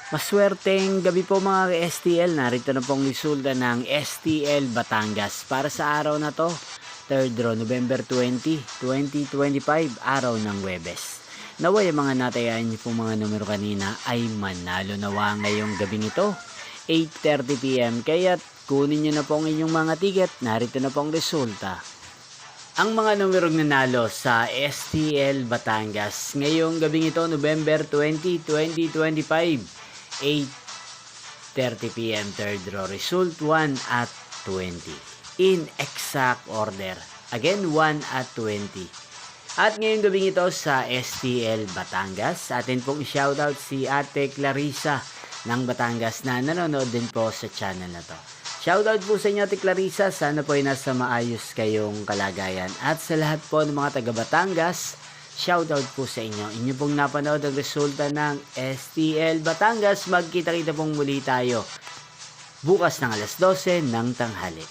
Maswerteng gabi po mga STL. Narito na pong resulta ng STL Batangas para sa araw na to. 3rd draw, November 20, 2025, araw ng Huwebes. Naway ang mga natayaan niyo pong mga numero kanina ay manalo nawa ngayong gabi nito, 8:30 PM. Kaya kunin niyo na po ang inyong mga ticket. Narito na pong resulta. Ang mga numerong nanalo sa STL Batangas ngayong gabing ito, November 20, 2025, 8:30 PM, 3rd draw, result 1 at 20. In exact order. Again, 1 at 20. At ngayong gabing ito sa STL Batangas, atin pong i-shoutout si Ate Clarissa ng Batangas na nanonood din po sa channel na to. Shoutout po sa inyo, Ate Clarissa. Sana po ay nasa maayos kayong kalagayan. At sa lahat po ng mga taga Batangas, shoutout po sa inyo. Inyo pong napanood ang resulta ng STL Batangas. Magkita-kita pong muli tayo bukas ng alas 12 ng tanghali.